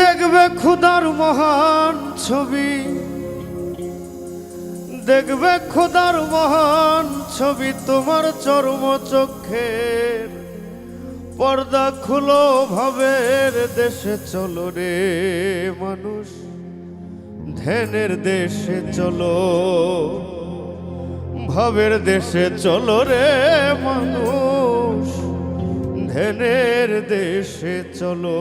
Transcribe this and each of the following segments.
দেখবে খুদার মহান ছবি, দেখবে খুদার মহান ছবি, তোমার চর্ম চক্ষের পর্দা খুলো, ভাবের দেশে চলো রে মানুষ, ধ্যানের দেশে চলো, ভাবের দেশে চলো রে মানুষ, ধ্যানের দেশে চলো।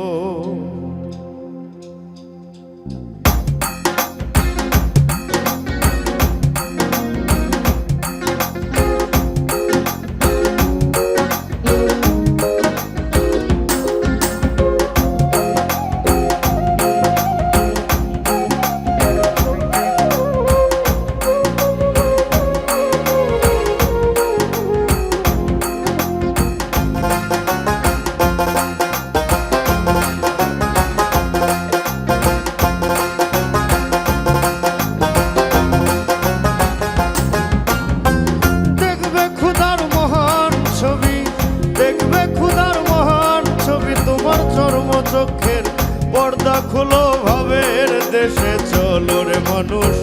চোখের পর্দা খুলো, ভাবের দেশে চলো রে মানুষ,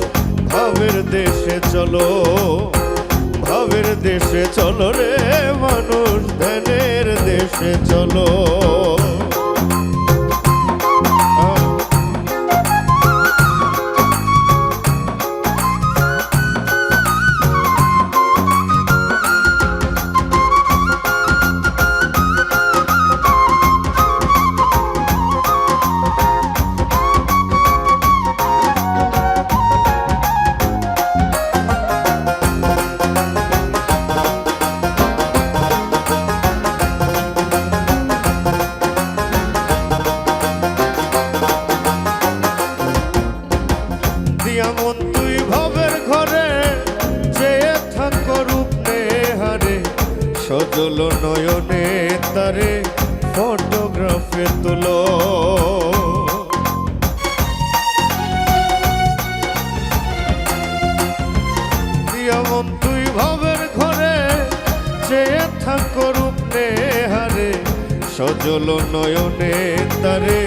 ভাবের দেশে চলো, ভাবের দেশে চলো রে মানুষ, ধ্যানের দেশে চলো। এমন তুই ভাবের ঘরে চেয়ে থাকো রূপ নেহারে, সজল নয়নে তারে ফটোগ্রাফে তুলো। এমন তুই ভাবের ঘরে চেয়ে থাকো রূপ নেহারে, সজল নয়নে তারে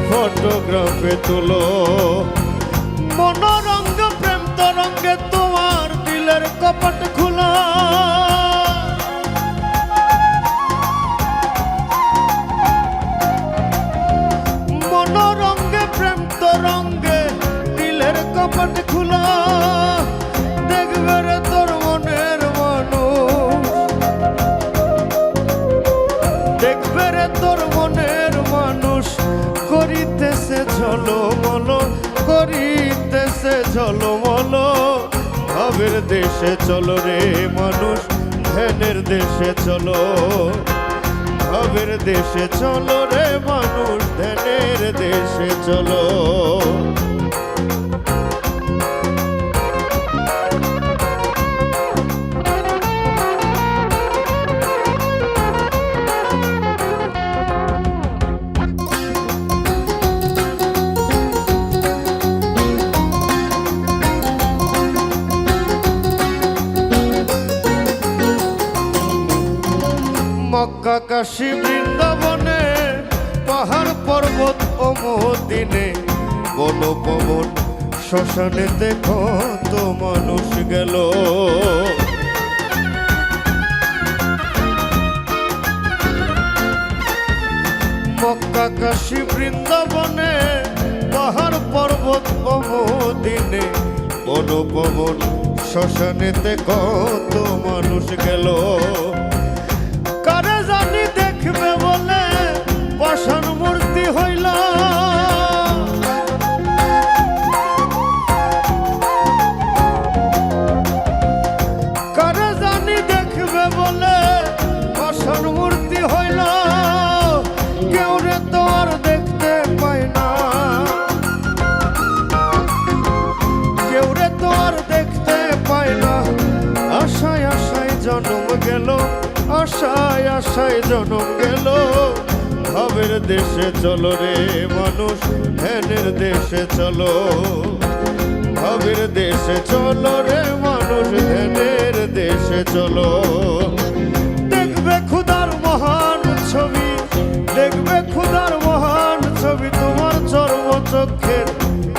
ফটোগ্রাফে তুলো। মনোরঙ্গ প্রেম তরঙ্গে তোমার দিলের কপট খোলা, মনোরঙ্গে প্রেম তরঙ্গে দিলের কপট খোলা। দেখবে রে তোর মনের মানুষ, দেখবে রে তোর মনের মানুষ, করিতেছে ঝলমল, করিতেছে ঝলমল, ভাবের দেশে চলো রে মানুষ, ধ্যানের দেশে চলো, ভাবের দেশে চলো রে মানুষ, ধ্যানের দেশে চলো। মক্কা কাশী বৃন্দাবনে, পাহাড় পর্বত ও মদিনে, বন পবন শ্মশানে দেখো তো মানুষ গেল। মক্কা কাশী বৃন্দাবনে, পাহাড় পর্বত ও মদিনে, বন পবন শ্মশানে দেখো তো মানুষ গেল। কারে জানি দেখবে বলে পাষাণ মূর্তি হইল, কারে জানি দেখবে বলে পাষাণ মূর্তি হইল। কেউ রে তো আর দেখতে পায় না, কেউ রে তো আর দেখতে পায় না। আশায় আশায় জন্ম গেল, আশায় আশায় জন্ম গেল, ভাবের দেশে চলো রে মানুষ, ধ্যানের দেশে চলো, ভাবের দেশে চলো রে মানুষ, ধ্যানের দেশে চলো। দেখবে খুদার মহান ছবি, দেখবে খুদার মহান ছবি, তোমার চর্ম চোখের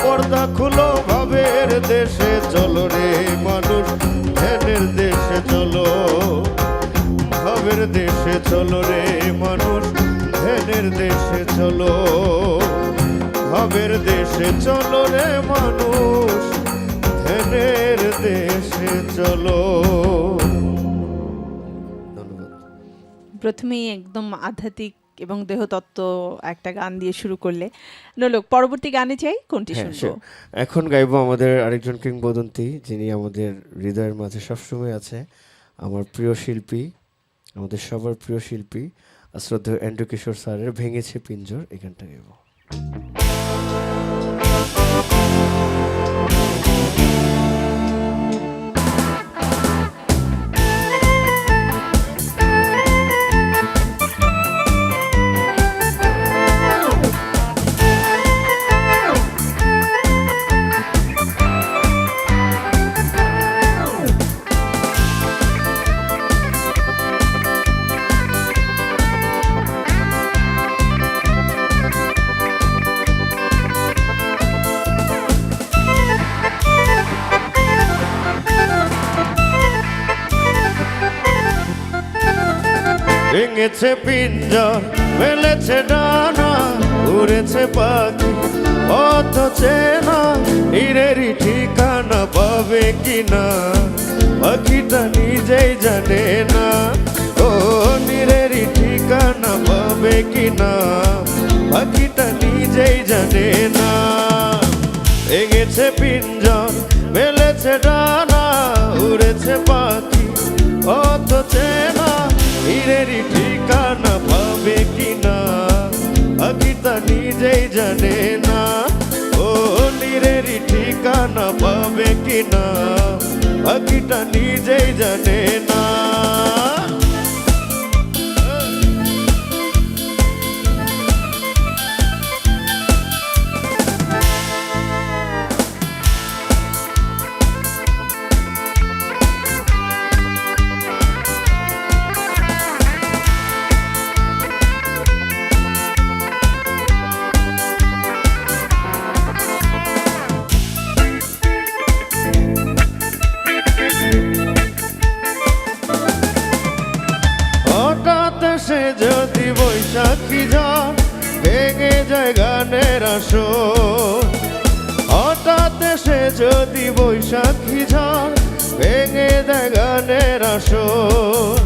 পর্দা খুলো, ভাবের দেশে চলো রে মানুষ, ধ্যানের দেশে চলো। ভাবের দেশে চলো রে মানুষ, ধ্যানের দেশে চলো। ভাবের দেশে চলো রে মানুষ, ধ্যানের দেশে চলো। প্রথমেই একদম আধ্যাত্মিক এবং দেহতত্ত্ব একটা গান দিয়ে শুরু করলে, নোলক পরবর্তী গানে চাই কোনটি শুনবো? এখন গাইবো আমাদের আরেকজন কিংবদন্তি, যিনি আমাদের হৃদয়ের মাঝে সবসময় আছে, আমার প্রিয় শিল্পী, আমাদের সবার প্রিয় শিল্পী শ্রদ্ধেয় এন্ড্রু কিশোর স্যারের ভেঙেছে পিঞ্জর, এই গানটা গাইবো। ভেঙেছে পিঞ্জর, মেলেছে ডানা, উড়েছে পাখি পথ চেনা, নীরেরই ঠিকানা পাবে কিনা পাখিটা নিজেই জানে না। ও নীরেরই ঠিকানা পাবে কিনা পাখিটা নিজেই জানে না। ভেঙেছে পিঞ্জর, মেলেছে ডানা, উড়েছে পাখি পথ চেনা, নীরেরই ঠিকানা পাবে কিনা পাখিটা নিজেই জানে না। ও নীরেরই ঠিকানা পাবে কিনা পাখিটা নিজেই জানে না। সে যদি বৈশাখী ঝড় ভেঙে যায় গানের আসর, হঠাৎ সে যদি বৈশাখী ঝড় ভেঙে দেয় গানের আসর,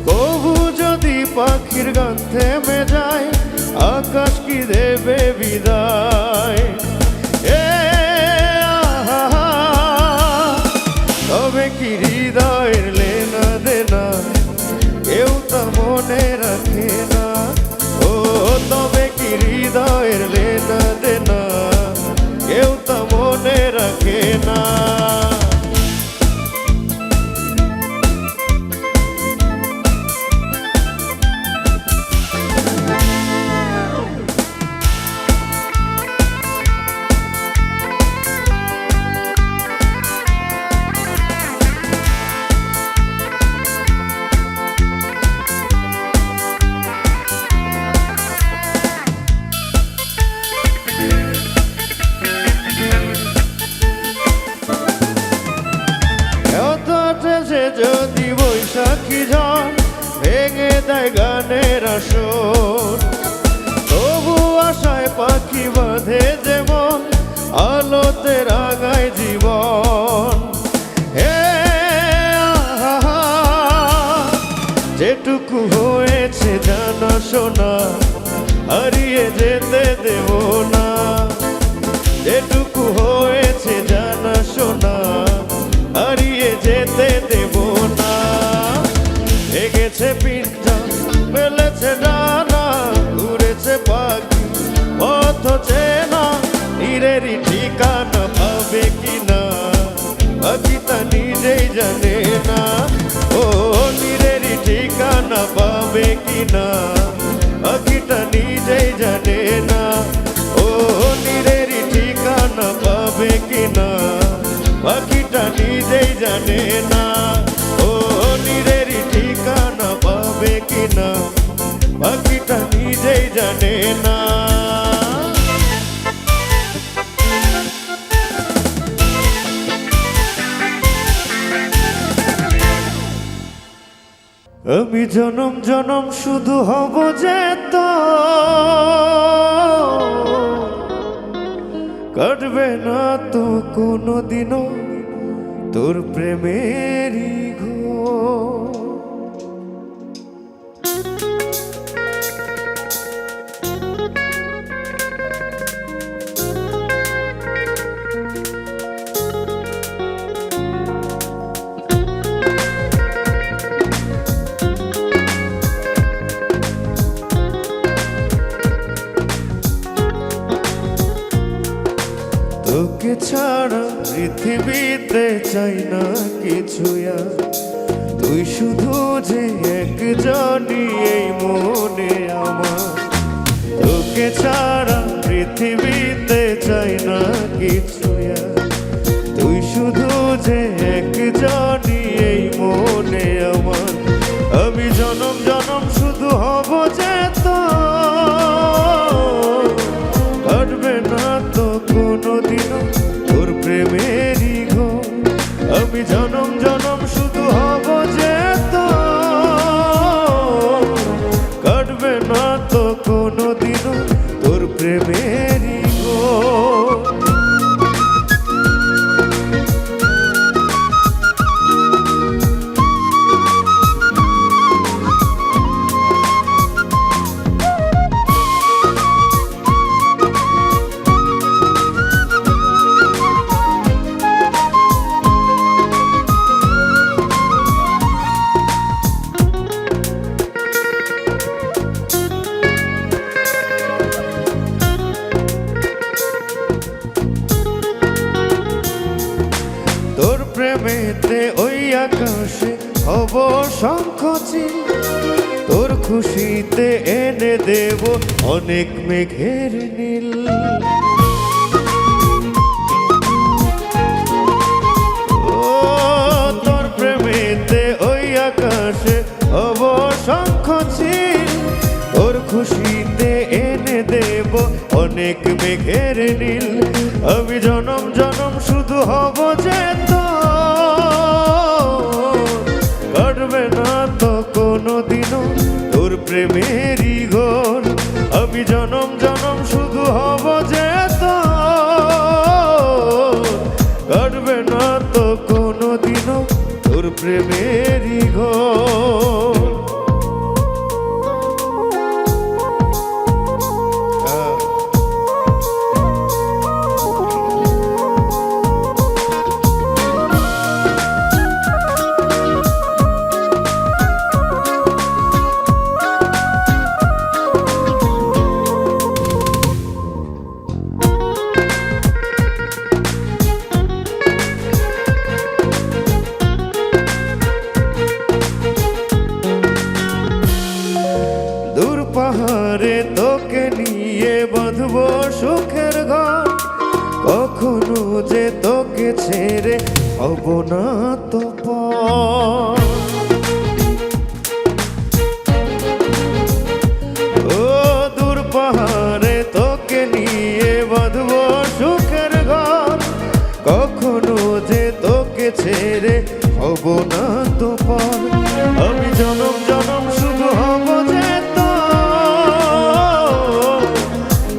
কবু যদি পাখির গান থেমে যায় আকাশ কি দেবে বিদায়। এ আহা, তবে কি হৃদয়ের লেনা দেনা কেউ তা মনে রাখে না। ও তবে কি হৃদয়ের লেনা দেনা কেউ তা মনে রাখে না। যদি বৈশাখী ঝড় ভেঙে দেয় গানের আসর, তবু আশায় পাখি বাঁধে যেমন আলোতে রাঙায় জীবন। হে আহা, যেটুকু হয়েছে জানা শোনা হারিয়ে যেতে দেব না। যেটুকু হয়েছে জানা শোনা হারিয়ে যেতে দেব না। ভেঙেছে পিঞ্জর, মেলেছে ডানা, উড়েছে পাখি পথ চেনা, নীরেরই ঠিকানা পাবে কিনা পাখিটা নিজেই জানে না। ও নীরেরই ঠিকানা পাবে কিনা পাখিটা নিজেই জানে না। ও নীরেরই ঠিকানা পাবে কিনা পাখিটা নিজেই জানে না। ও নীরেরই ঠিকানা পাবে কিনা পাখিটা নিজেই জানে না। আমি জনম জনম শুধু হব যে তো কাটবে না তো কোনো দিনও তোর প্রেমেরই ঘোর। তোকে ছাড়া পৃথিবীতে চাই না কিছু আর, তুই শুধু যে একজনই এই মনে আমার। তোকে ছাড়া পৃথিবীতে চাই না কিছু আর, তুই শুধু যে একজনই এই মনে আমার। আমি জনম জনম শুধু হব যে তো কাটবে না তো কোনো দিনও তোর প্রেমেরই ঘোর। আমি জনম জনম শুধু হব যে তো কাটবে না তো কোনো দিনও তোর প্রেমেরই ঘোর। তোর প্রেমেতে ওই আকাশে হব শঙ্খচিল, তোর খুশিতে এনে দেব অনেক মেঘের নীল। ও তোর প্রেমেতে ওই আকাশে হব শঙ্খচিল, তোর খুশিতে এনে দেব অনেক মেঘের নীল। আমি জনম জনম শুধু হব যে তো কাটবে না তো কোনো দিনও তোর প্রেমেরই ঘোর। আমি জনম জনম শুধু হব যে তো কাটবে না তো কোনো দিনও তোর প্রেমেরই ঘোর। দূর পাহাড়ে তোকে নিয়ে বাঁধব সুখের ঘর, কখনো যে তোকে ছেড়ে হব না তো পর। ও দূর পাহাড়ে তোকে নিয়ে বাঁধব সুখের ঘর, কখনো যে তোকে ছেড়ে হব না তো পর। আমি জনম জনম শুধু হব যে তো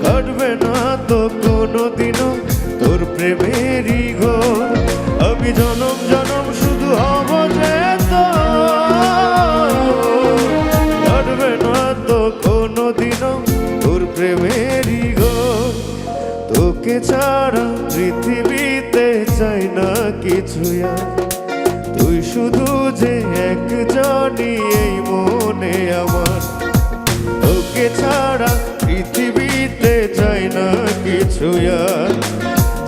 কাটবে না তো কোনো দিনও তোর প্রেমেরই ঘোর। আমি জনম জনম শুধু হব যে তো কাটবে না তো কোনো দিনও তোর প্রেমেরই ঘোর। তোকে ছাড়া পৃথিবীতে চাই না কিছু আর, তুই শুধু যে একজনই এই মনে আমার। তোকে ছাড়া পৃথিবীতে চাই না কিছু আর,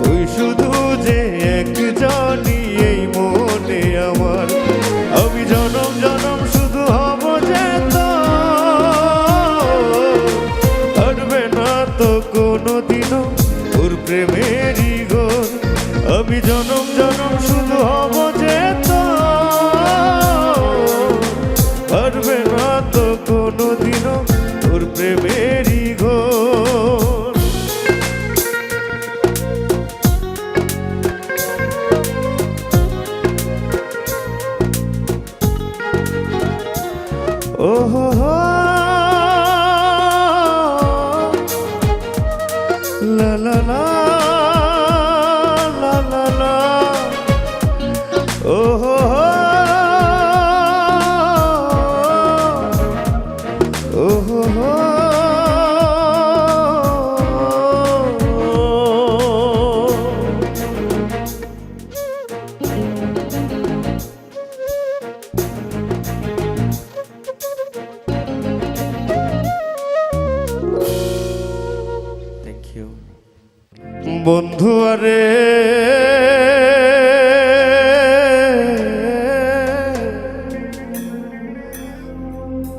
তুই শুধু যে একজনই এই মনে আমার। আমি জনম জনম শুধু হব যে তো কাটবে না তো কোনো দিনও তোর প্রেমেরই ঘোর। আমি জনম জনম শুধু হব যে তো কাটবে না তো কোনো দিনও তোর প্রেমেরই ঘোর। লা লা লা লা লা ও হো হো ও হো হো থ্যাংক ইউ বন্ধু আরে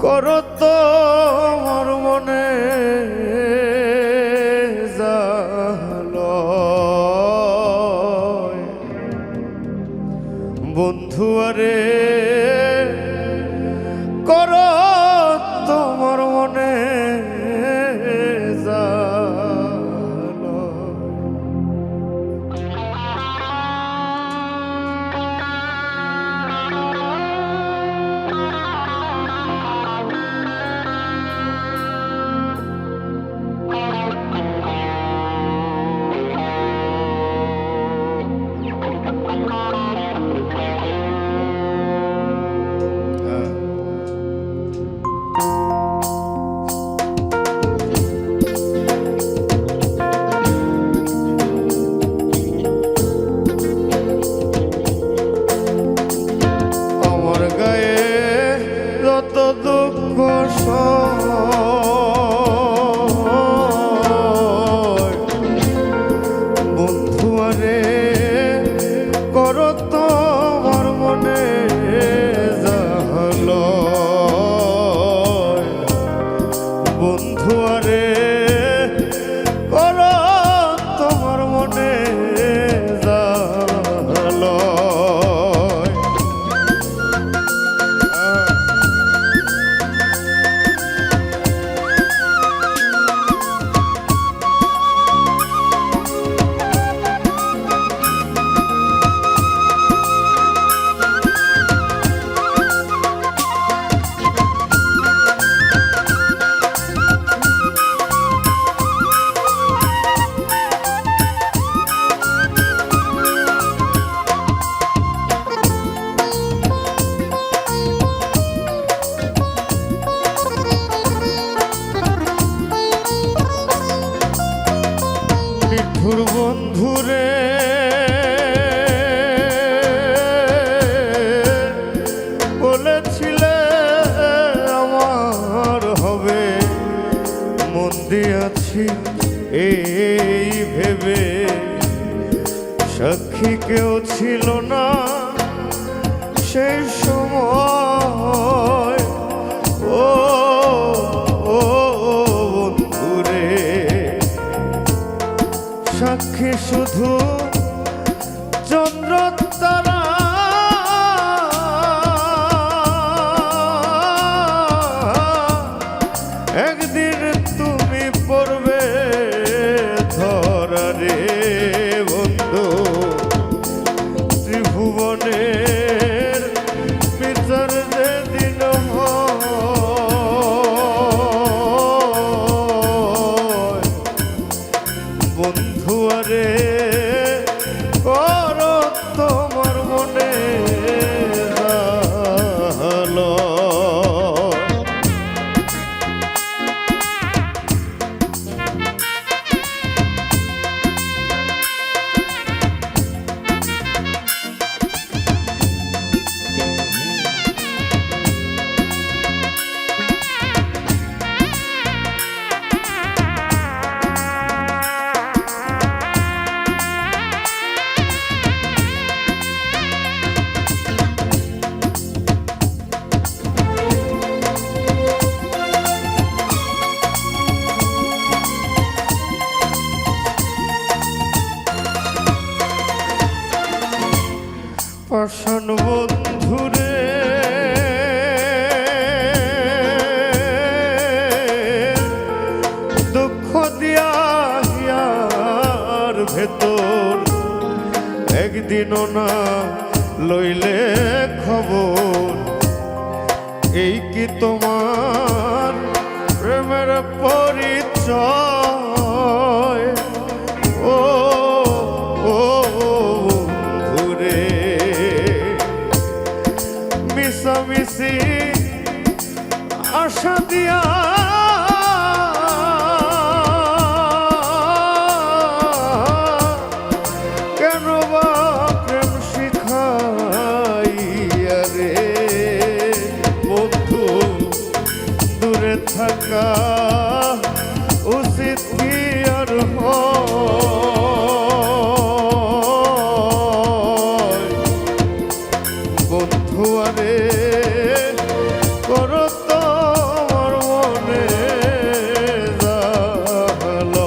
করো তো আমার মনে জালয় বন্ধু আরে করো তোমার মনে জালয় আমার গায়ে যত দুঃখ সয় বন্ধু আরে করো তোমার মনে জালয় বন্ধু আরে করো তোমার মনে জালয় নিঠুর বন্ধুরে বলেছিলে আমার হবে মন দিয়াছি এই ভেবে সাক্ষী কেউ ছিল না সেই সময় ও ও বন্ধুরে সাক্ষী শুধু চন্দ্র তারা একদিন তুমি পড়বে ধরা রে বন্ধু ত্রিভুবনের বিচার যেদিন হয় বন্ধু আরে করো তোমার মনে জালয় পাষাণ বন্ধুরে দুঃখ দিয়া হিয়ার ভেতর একদিনও না লইলে খবর এই কি তোমার প্রেমের পরিচয় থাকা উচিত কি আর হয়? বন্ধু আরে করো তো আমার মনে জালয়।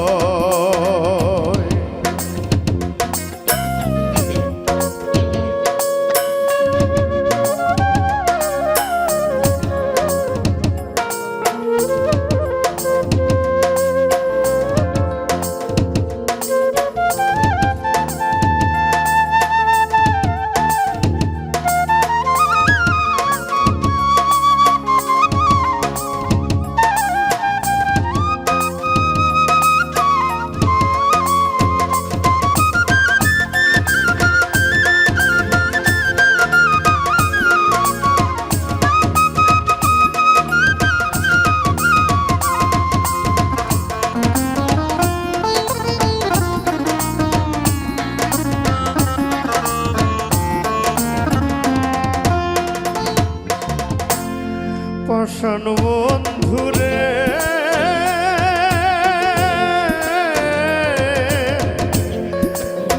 পাষাণ বন্ধুরে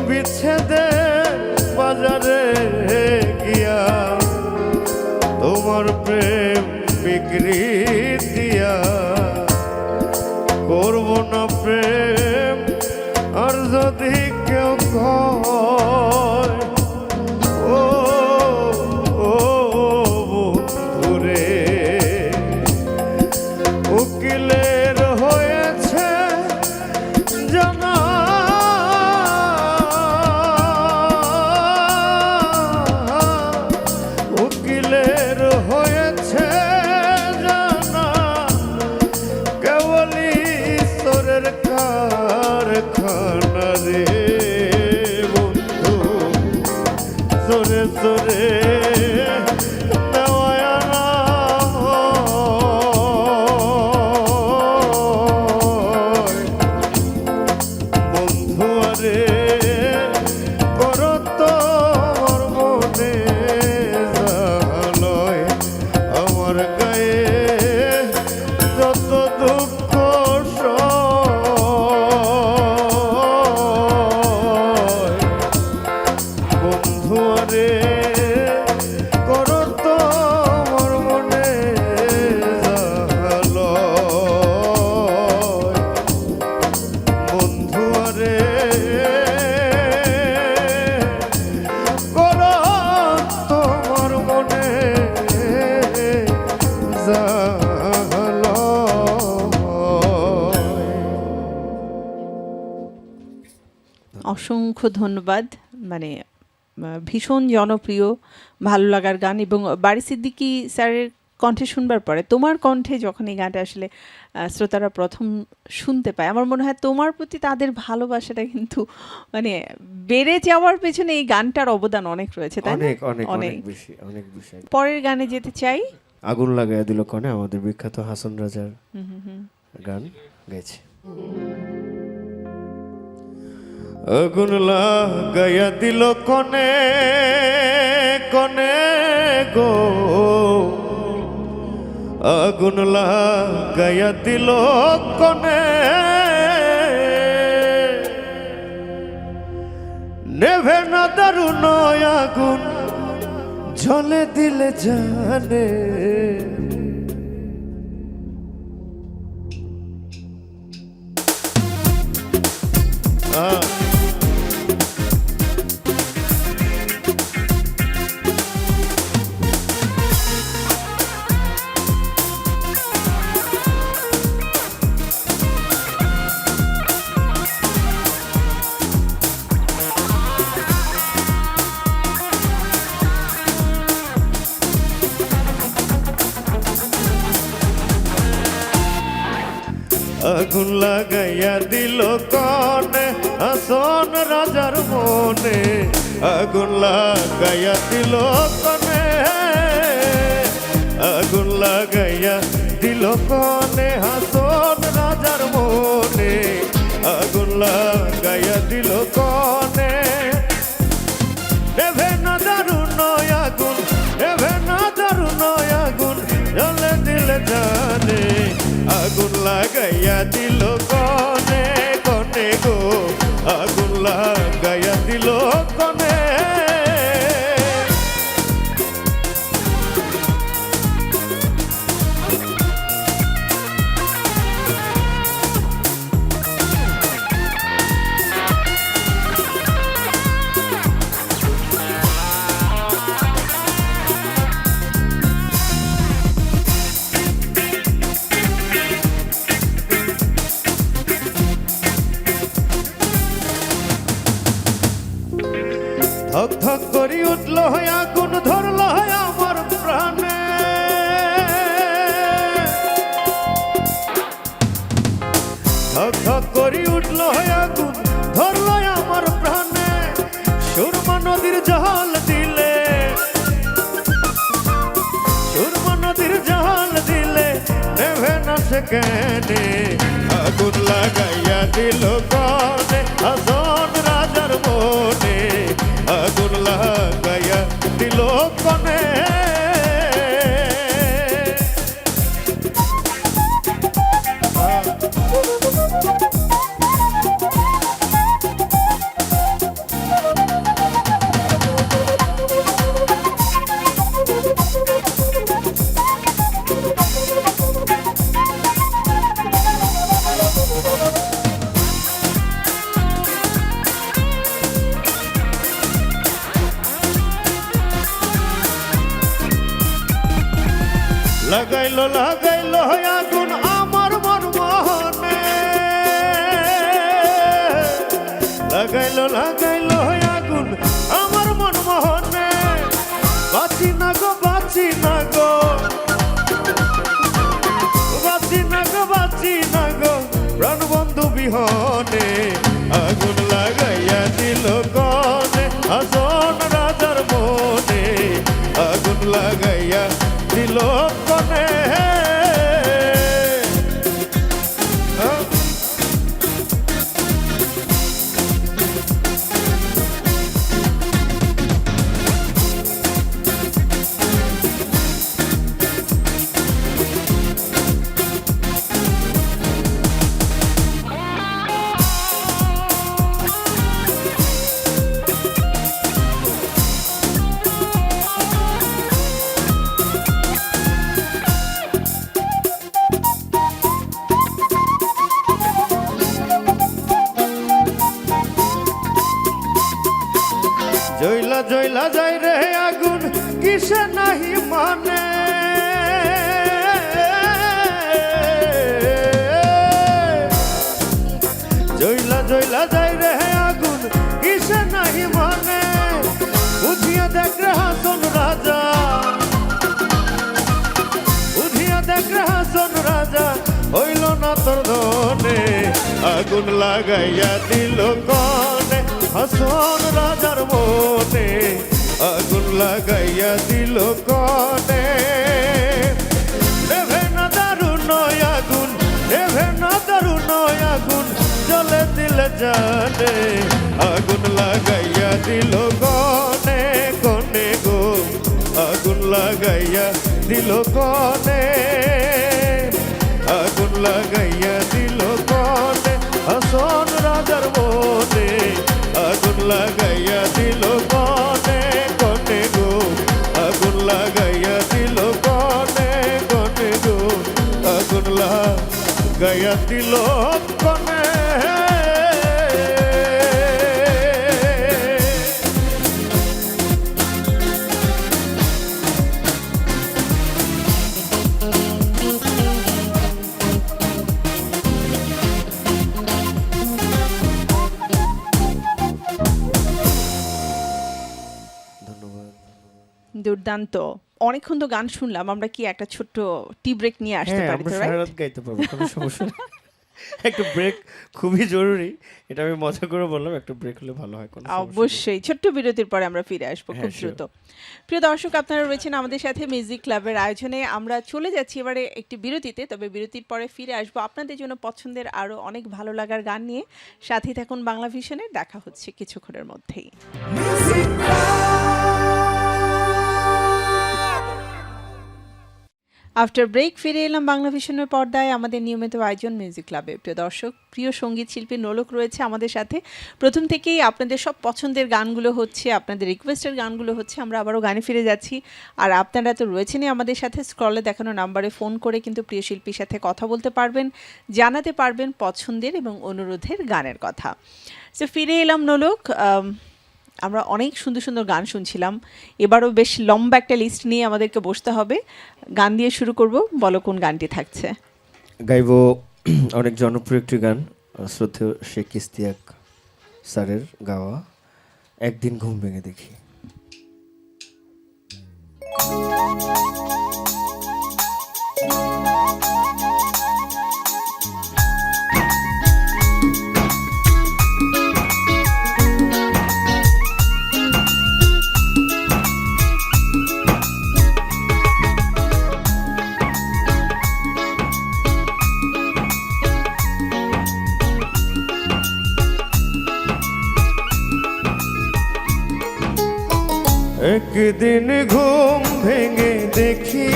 বিচ্ছেদে বাজারে গিয়া তোমার প্রেম বিক্রি দিয়া করব না প্রেম আর যদি কেউ কয় ও ও বন্ধুরে উকিলের হয়েছে জানা উকিলের হয়েছে জানা কেবলই ঈশ্বরের কারখানা রে বন্ধু জোরে জোরে অসংখ্য ধন্যবাদ। মানে ভীষণ জনপ্রিয়, ভালো লাগার গান। এবং বারি সিদ্দিকী স্যারের কণ্ঠে শুনবার পরে তোমার কণ্ঠে যখন এই গানটা আসলে শ্রোতারা প্রথম শুনতে পায়, আমার মনে হয় তোমার প্রতি তাদের ভালোবাসাটা কিন্তু মানে বেড়ে যাওয়ার পেছনে এই গানটার অবদান অনেক রয়েছে, তাই না? অনেক অনেক অনেক বেশি, অনেক বেশি। পরের গানে যেতে চাই। আগুন লাগাইয়া দিল কনে আমাদের বিখ্যাত হাসান রাজার গান গেছে। আগুন লাগাইয়া দিল কনে কনে গো, আগুন লাগাইয়া দিল কনে, নেভে না দারুণ আগুন জ্বলে দিলে জানে। আগুন লাগাইয়া দিল কনে হাসন রাজার মনে, আগুন লাগাইয়া দিল কনে, আগুন লাগাইয়া দিল কনে হাসন রাজার মনে, আগুন লাগাইয়া দিল কনে, নেভে না দারুণ আগুন, নেভে না দারুণ আগুন জ্বলে দিলে জানে। লাগাইয়া দিল কনে কনে গো, আগুন লাগাইয়া দিল কনে। ধক ধক করি উঠল আগুন, ধরল আমার প্রাণে। ধক ধক করি উঠল আগুন, ধরল আমার প্রাণে। সুরমা নদীর জল দিলে, সুরমা নদীর জল দিলে নেভে না সে কেনে। আগুন লাগাইয়া দিল কনে হাসন রাজার মনে, আগুন লাগাইয়া দিল কনে। লাগাইলো লাগাইলো আগুন আমার মন মোহনে, লাগাইলো লাগাইলো আগুন আমার মন মোহনে। বাঁচি না গো বাঁচি না গো, বাঁচি না গো বাঁচি না গো প্রাণ বন্ধু বিহনে। আগুন লাগাইয়া দিল কনে হাসন রাজার মনে, আগুন লাগাইয়া দিল কনে। জইলা জইলা যাই রে আগুন কিসে নাহি মানে। জইলা জইলা যাই রে আগুন কিসে নাহি মানে। বুঝিয়া দেখ রে হাসন রাজা, বুঝিয়া দেখ রে হাসন রাজা হইল না তোর ধনে। আগুন লাগাইয়া দিল কনে হাসন রাজার মনে, আগুন লাগাইয়া দিল কনে। নেভে না দারুণ আগুন, নেভে না দারুণ আগুন জ্বলে দিলে জানে। আগুন লাগাইয়া দিল কনে কনে গো, আগুন লাগাইয়া দিল কনে। আগুন লাগাইয়া দিল কনে হাসন রাজার মনে, আগুন লাগাইয়া দিল কনে কনে গো, আগুন লাগাইয়া দিল কনে কনে গো, আগুন লাগাইয়া দিল কনে। দুর্দান্ত। অনেকক্ষণ তো গান শুনলাম, আমরা কি একটা ছোট্ট টি ব্রেক নিয়ে আসতে হ্যাঁ, পারি? আমরা তো সারা রাত গাইতে পারবো, কোনো সমস্যা নেই। একটা ব্রেক খুবই জরুরি, এটা আমি মজা করে বললাম, একটা ব্রেক হলে ভালো হয়। কোনো সমস্যা নেই। অবশ্যই ছোট্ট বিরতির পরে আমরা ফিরে আসবো খুব হ্যাঁ, দ্রুত। প্রিয় দর্শক, আপনারা রয়েছেন আমাদের সাথে মিউজিক ক্লাবের আয়োজনে। আমরা চলে যাচ্ছি এবারে একটি বিরতিতে, তবে বিরতির পরে ফিরে আসবো আপনাদের জন্য পছন্দের আরো অনেক ভালো লাগার গান নিয়ে। সাথে থাকুন বাংলা ভিশনের, দেখা হচ্ছে কিছুক্ষণের মধ্যেই। আফটার ব্রেক ফিরে এলাম বাংলা ভিশনের পর্দায় আমাদের নিয়মিত আয়োজন মিউজিক ক্লাবে। প্রিয় দর্শক, প্রিয় সঙ্গীত শিল্পী নোলক রয়েছে আমাদের সাথে। প্রথম থেকেই আপনাদের সব পছন্দের গানগুলো হচ্ছে, আপনাদের রিকোয়েস্টের গানগুলো হচ্ছে। আমরা আবারও গানে ফিরে যাচ্ছি, আর আপনারা তো রয়েছেনই আমাদের সাথে। স্ক্রলে দেখানো নাম্বারে ফোন করে কিন্তু প্রিয় শিল্পীর সাথে কথা বলতে পারবেন, জানাতে পারবেন পছন্দের এবং অনুরোধের গানের কথা। সো ফিরে এলাম নোলক। আমরা অনেক সুন্দর সুন্দর গান শুনছিলাম, এবারও বেশ লম্বা একটা লিস্ট নিয়ে আমাদেরকে বসতে হবে। গান দিয়ে শুরু করব, বলো কোন গানটি থাকছে? গাইব অনেক জনপ্রিয় একটি গান, শ্রদ্ধেয় শেখ ইশতিয়াক স্যারের গাওয়া, একদিন ঘুম ভেঙে দেখি। একদিন ঘুম ভেঙে দেখি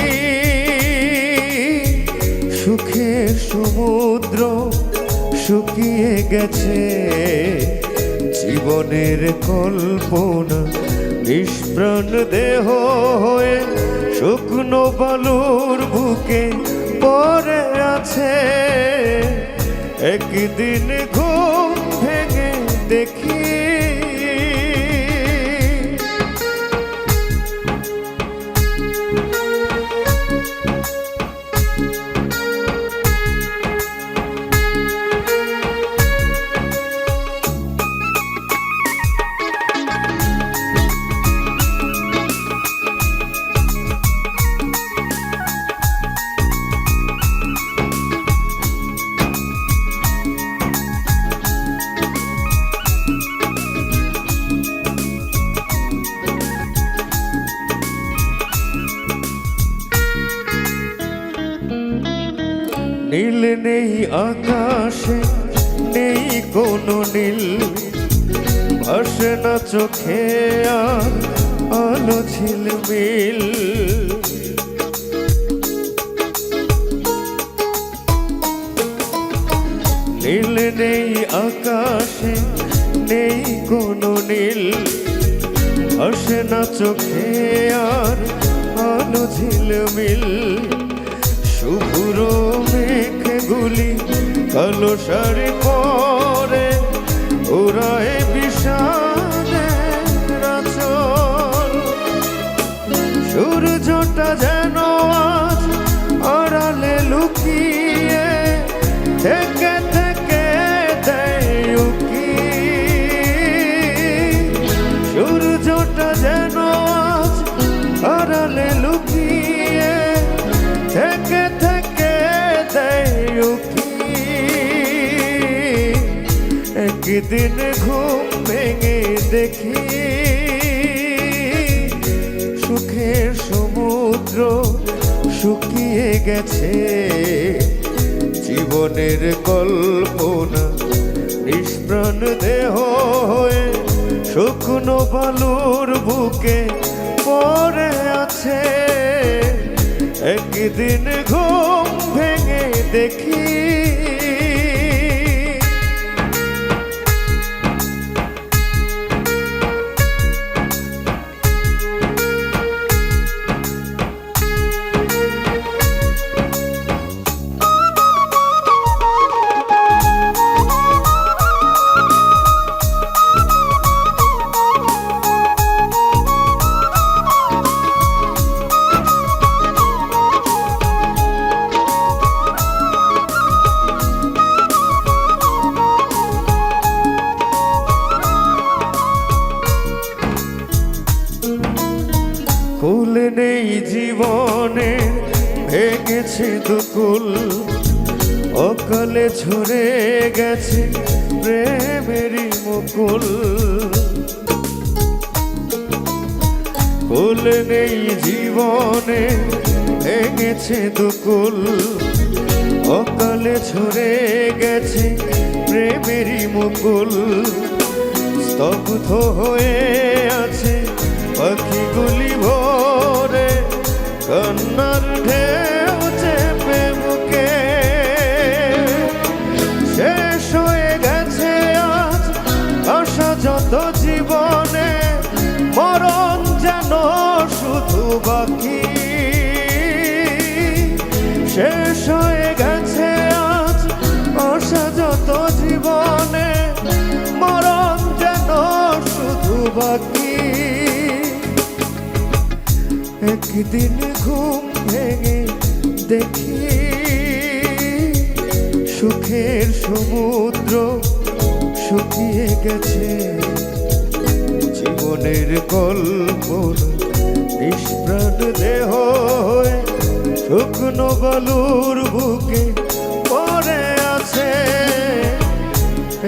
সুখের সমুদ্র শুকিয়ে গেছে, জীবনের কল্পনা নিষ্প্রাণ দেহ হয়ে শুকনো বালুর বুকে পড়ে আছে। একদিন ঘুম ভেঙে দেখি নীল নেই আকাশে, নেই কোনো নীল, ভাসে না চোখে আর আলো ঝিলমিল। নীল নেই আকাশে, নেই কোনো নীল, ভাসে না চোখে আর আলো ঝিলমিল। শুভ্র মেঘগুলি কালো শাড়ি পরে ওরায় বিষাদের আঁচল। সূর্যটা যেন আজ আড়ালে লুকিয়ে থেকে থেকে দেয় উকি। সূর্যটা যেন আজ আড়ালে লুকিয়ে থেকে থেকে দেয় উকি। একদিন ঘুম ভেঙে দেখি সুখের সমুদ্র শুকিয়ে গেছে, জীবনের কল্পনা নিষ্প্রাণ দেহ হয়ে শুকনো বালুর বুকে পড়ে আছে। একদিন ঘুম ভেঙে দেখি ফুল নেই জীবনে, ভেঙেছে দুকুল, অকালে ঝরে গেছে প্রেমেরই মুকুল। ফুল নেই জীবনে, ভেঙেছে দুকুল, অকালে ঝরে গেছে প্রেমেরই মুকুল। স্তব্ধ হয়ে আছে পাখিগুলি ভোরে, কান্নার ঢেউ যত জীবনে মরণ যেন শুধু বাকি, শেষ হয়ে গেছে আজ আশা যত জীবনে মরণ যেন শুধু বাকি। একদিন ঘুম ভেঙে দেখি সুখের সমুদ্র শুকিয়ে গেছে, জীবনের কল্পনা নিষ্প্রাণ দেহ হয়ে শুকনো বালুর বুকে পড়ে আছে।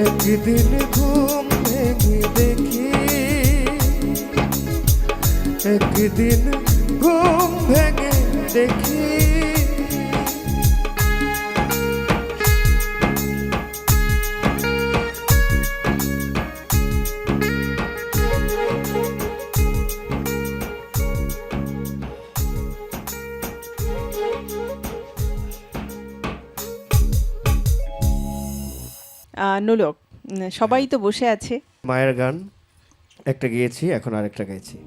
একদিন ঘুম ভেঙে দেখি, একদিন ঘুম ভেঙে দেখি। নোলক, সবাই তো বসে আছে, মায়ের গান একটা গেয়েছি, এখন আরেকটা গাইছি।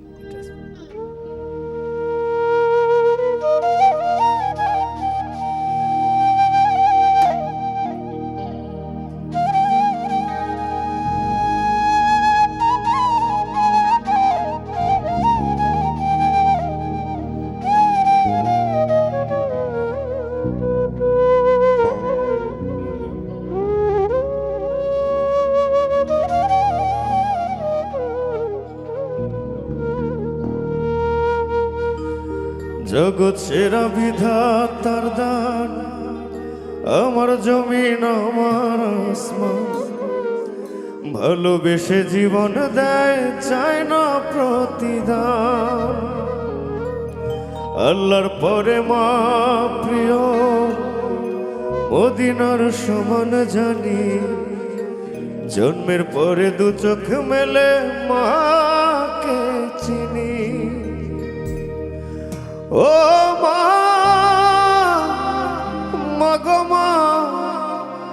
জগৎ সেরা বিধাতার দান, আমার জমিন আমার আসমান, ভালোবেসে জীবন দেয় চায় না প্রতিদান। আল্লাহর পরে মা প্রিয়, মদিনার সমান জানি, জন্মের পরে দু চোখ মেলে মাকে চিনি। ও মা, মাগো মা,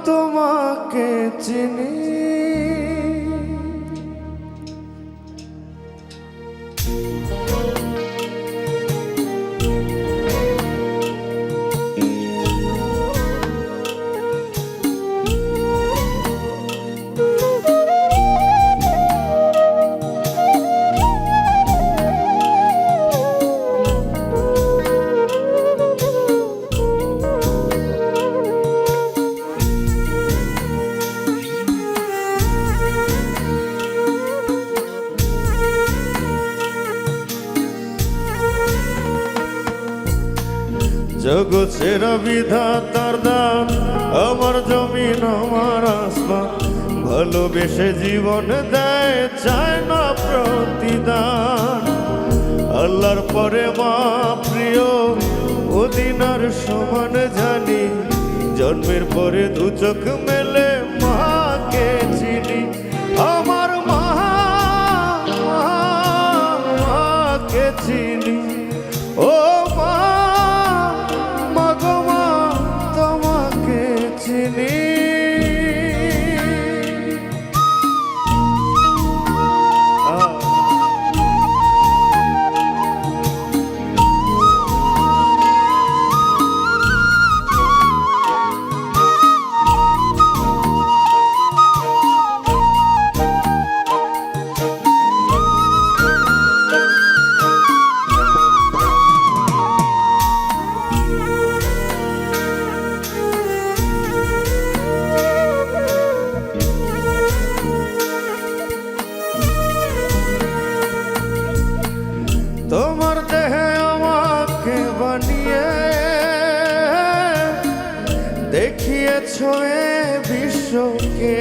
তোমাকে চিনি। জগৎ সেরা বিধাতার দান, আমার জমিন আমার আসমান, ভালোবেসে জীবন দেয় চায় না প্রতিদান। আল্লাহর পরে মা প্রিয়, মদিনার সমান জানি, জন্মের পরে দু চোখ মেলে মাকে চিনি। আমার মা, মাকে চিনি। ও মা, মাগো মা, তোমাকে চিনি। তোমার দেহে আমাকে বানিয়ে দেখিয়েছ এ বিশ্বকে,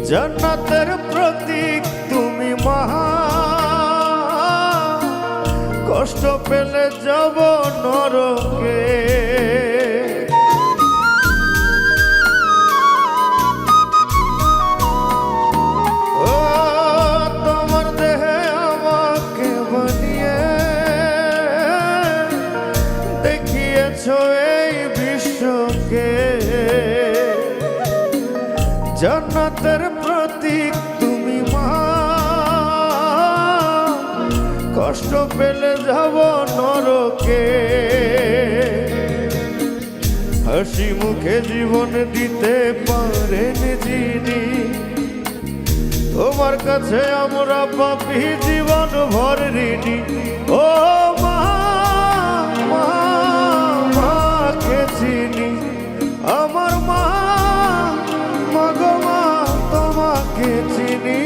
জান্নাতের প্রতীক তুমি মহা, কষ্ট পেলে যাব নরকে। জান্নাতের প্রতীক তুমি মা, কষ্ট পেলে যাব নরকে, হাসি মুখে জীবন দিতে পারেন যিনি, তোমার কাছে আমরা পাপী জীবন ভর ঋণী। ও মা, মা, মাকে চিনি, আমার মা, মা গো মা, তোমাকে চিনি।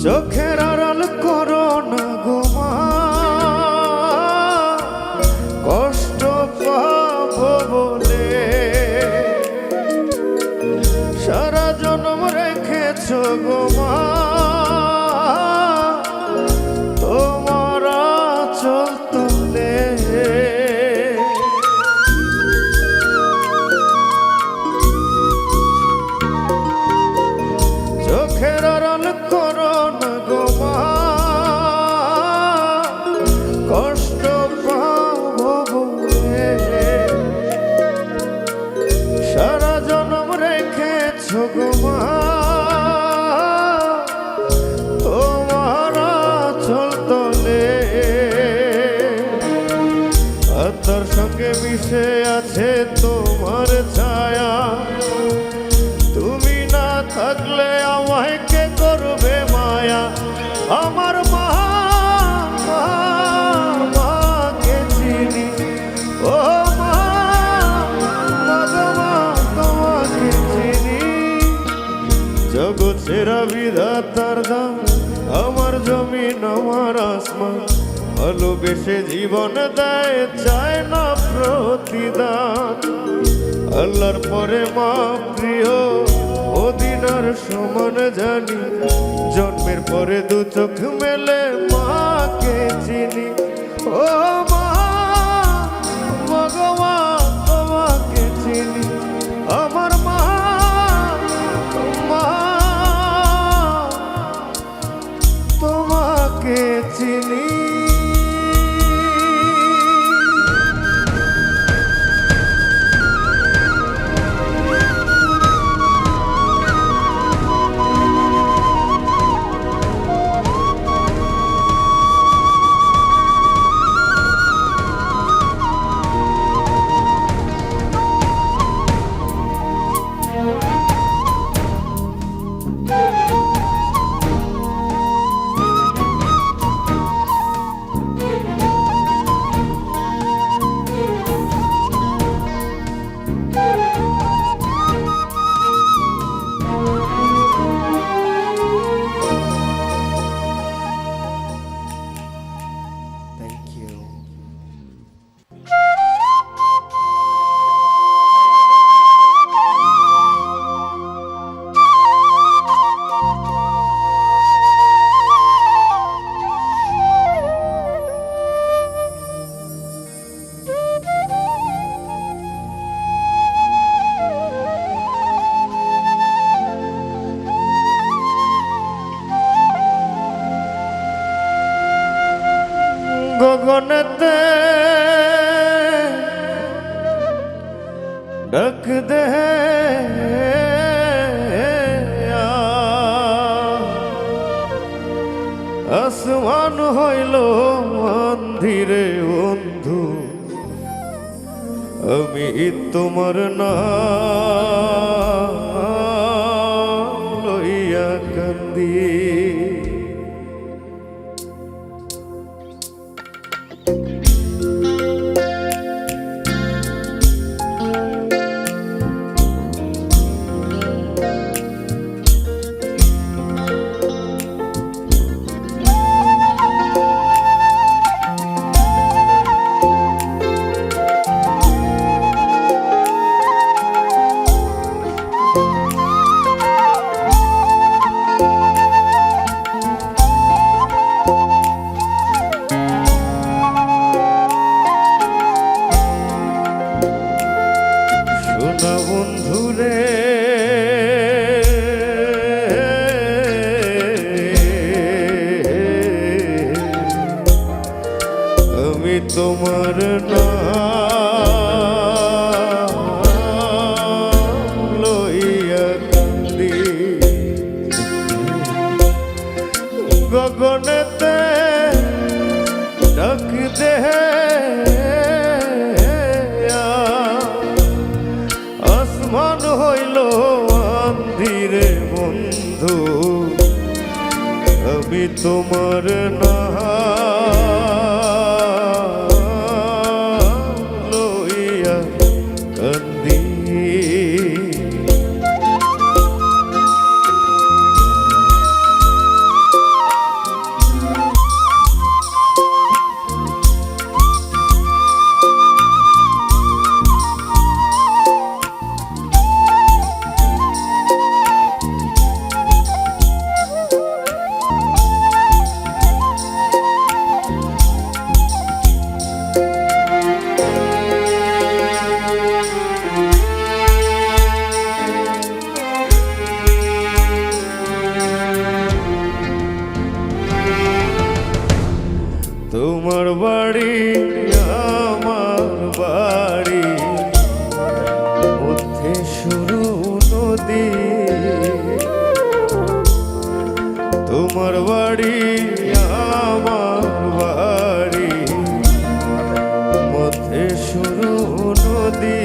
চোখের আড়াল করো না গো মা, কষ্ট পাবো বলে, সারা জন্ম রেখেছ গো মা, তোমার আঁচল তলে। চোখের আড়াল করো না গো মা, কষ্ট পাবো বলে, সারা জন্ম রেখেছ গো মা, তোমার আঁচল তলে। আত্মার সঙ্গে মিশে আছে তোমার ছায়া, তুমি না থাকলে আমায় কে করবে মায়া। আমার মা, মা, মাকে চিনি, ও মা, মা গো মা, তোমাকে চিনি। জগৎ সেরা বিধাতার দান, আমার জমিন আমার আসমান, ভালোবেসে জীবন দেয় চায় না প্রতিদান। আল্লাহর পরে মা প্রিয়, মদিনার সমান জানি, জন্মের পরে দু চোখ মেলে মাকে চিনি। ও মা, মা গো মা, তোমাকে চিনি, আমার মা, মা, তোমাকে চিনি। গগনেতে ডাক দে আসমান হইল অন্ধিরে বন্ধু, আমি তোমার নাম লইয়া কান্দি। তোমার নাম লইয়া কান্দি। তোমার বাড়ি আমার বাড়ি, মধ্যে শুরু নদী। তোমার বাড়ি আমার বাড়ি, মধ্যে শুরু নদী।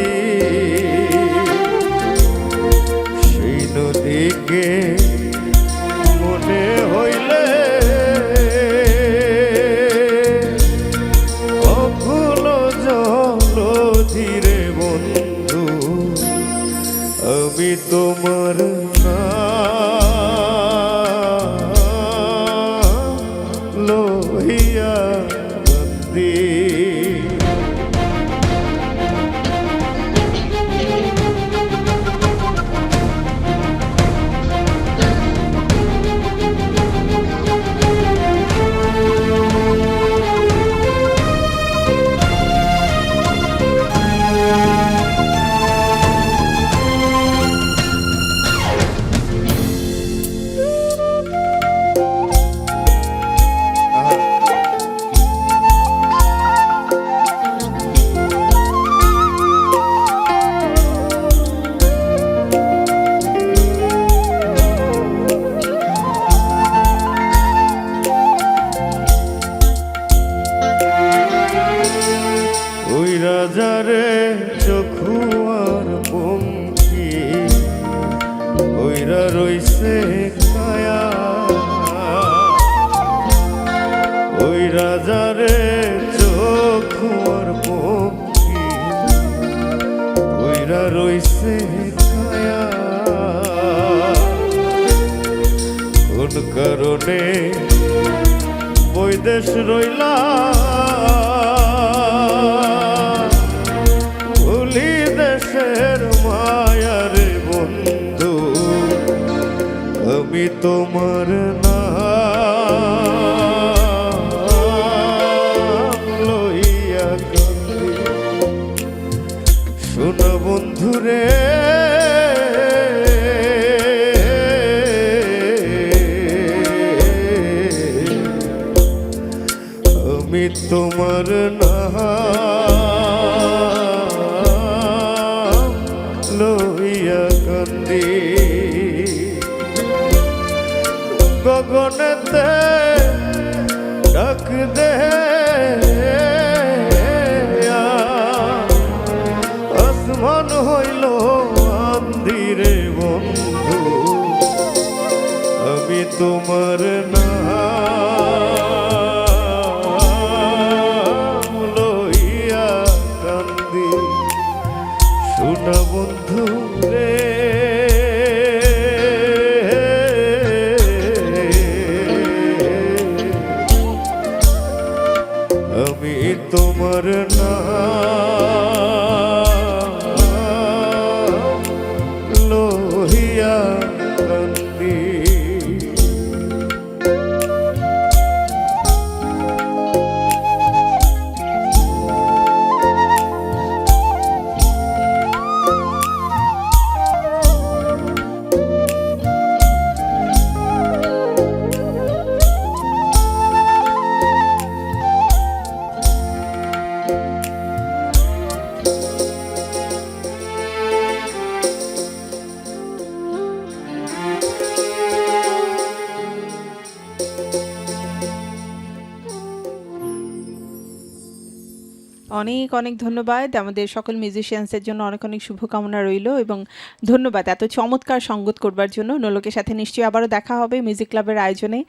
সেই নদীকে মনে হইলে ধীরে বন্ধু, আমি তোমার নাম লইয়া কান্দি। ওই রাজারে চখুয়ার পঙ্খী, ওইরা রইছে কায়া। ওই রাজারে চখুয়ার পঙ্খী, ওইরা রইছে কায়া। কোন কারণে বৈদেশ রইলা ভুলি দেশের মায়ার বন্ধু, আমি তোমার নাম লইয়া কান্দি। শোনো বন্ধুরে, আমি তোমার নাম লইয়া কান্দি। গগনেতে ডাক দে আসমান হইল আন্দিরে বন্ধু, আমি তোমার নাম লইয়া কান্দি। শোনা বন্ধু রে, আমি তোমার নাম লইয়া কান্দি। অনেক অনেক ধন্যবাদ। আমাদের সকল মিউজিশিয়ানসের জন্য অনেক অনেক শুভকামনা রইল এবং ধন্যবাদ এত চমৎকার সঙ্গত করবার জন্য। নোলকের সাথে নিশ্চয়ই আবারও দেখা হবে মিউজিক ক্লাবের আয়োজনে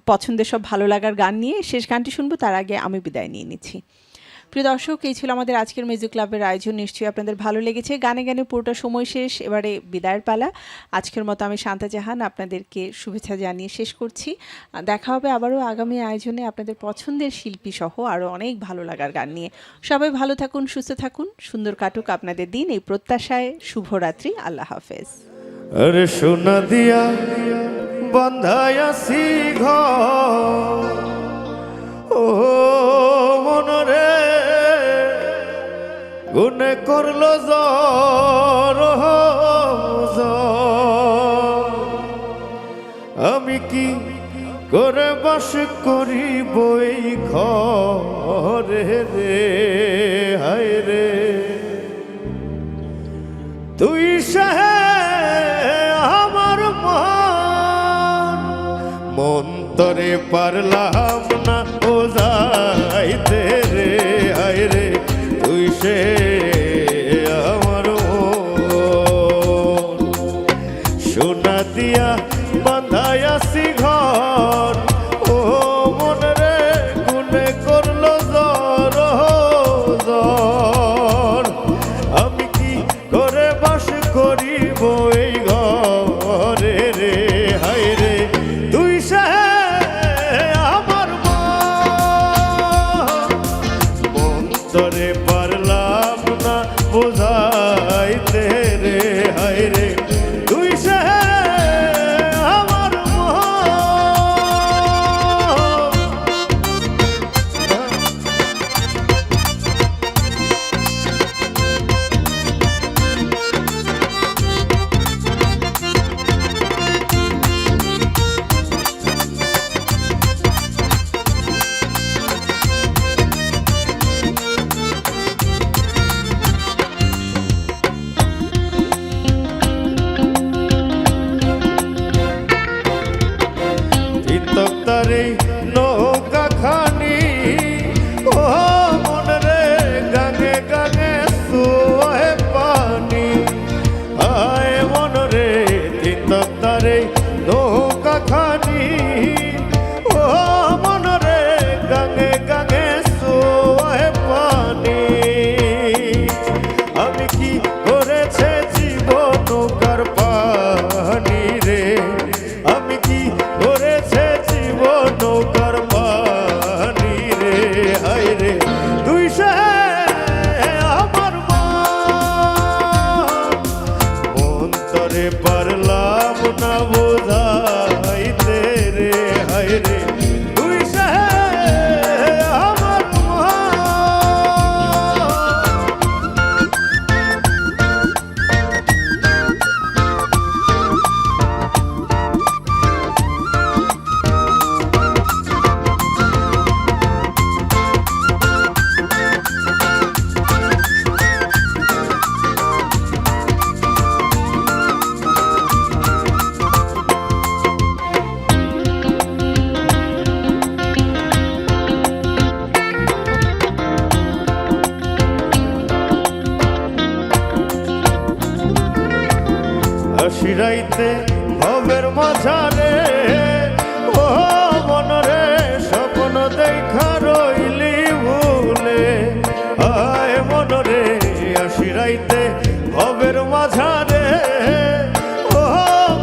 পছন্দের সব ভালো লাগার গান নিয়ে। শেষ গানটি শুনবো, তার আগে আমি বিদায় নিয়ে নিচ্ছি। প্রিয় দর্শক, এই ছিল আমাদের আজকের মিউজিক ক্লাবের আয়োজন। নিশ্চয়ই আপনাদের ভালো লেগেছে। গানে গানে পুরোটা সময় শেষ, এবারে বিদায়ের পালা। আজকের মতো আমি শান্তা জাহান আপনাদেরকে শুভেচ্ছা জানিয়ে শেষ করছি। দেখা হবে আবারও আগামী আয়োজনে আপনাদের পছন্দের শিল্পী সহ আরও অনেক ভালো লাগার গান নিয়ে। সবাই ভালো থাকুন, সুস্থ থাকুন, সুন্দর কাটুক আপনাদের দিন, এই প্রত্যাশায় শুভরাত্রি। আল্লাহ হাফেজ। আরে সোনা দিয়া বন্ধায়াসি ঘর, ও মনরে গুনে করলো জ্বর, আমি কি করে বাস করিব এই ঘরে রে, হায় রে তুই সাহে আমার মন তরে পারলাম না বোঝাইতে রে, হায় রে তুই সে আমার সোনা দিয়া বাঁধাইয়াছি ঘর, ও মন রে গুনে করলো জ্বর, আমি কি করে বাস করিব এই ঘরে রে, হায় রে তুই সে আমার মন তরে পারলাম না বোঝাইতে রে, হায় রে তুই সে আমার তক্তারে নৌকা খানি, ও মন রে গাঙে গাঙে সোয়ে পানি, আয় মন রে তক্তারে নৌকা খানি, ও মন রে গাঙে গাঙে সোয়ে পানি, আমি কি করেছে জীবন নৌকার পানি রে, আমি কি করেছে জীবন নৌকার পানি রে, হায় রে তুই সে আমার মন তরে পারলাম না বোঝাইতে রে, হায় রে তুই সে আমার শিরাইতে ভবের মাঝারে, ও মন রে স্বপ্ন দেখা রইলি ভুলে, আয় মন রে শিরাইতে ভবের মাঝারে, ও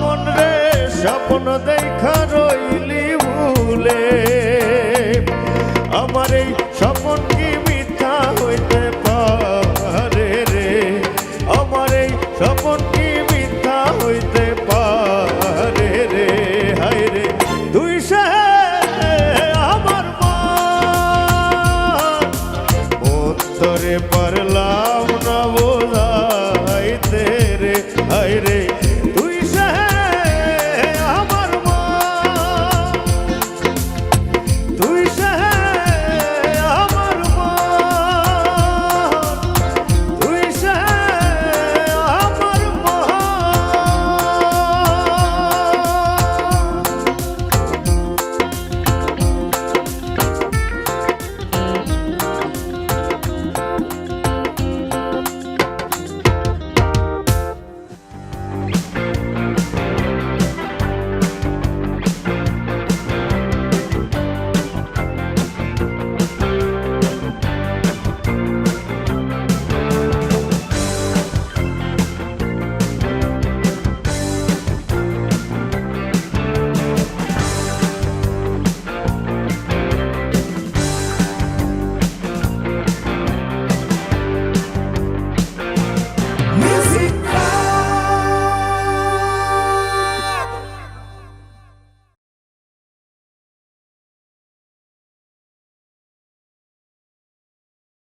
মন রে স্বপ্ন দেখা রইলি ভুলে, আমার এই স্বপ্ন কি মিথ্যা হইতে পারে রে, আমার এই স্বপ্ন কি মিথ্যা হইতে পারে রে, হায় রে তুই সে আমার মন তরে পারলাম না বোঝাইতে রে, হায় রে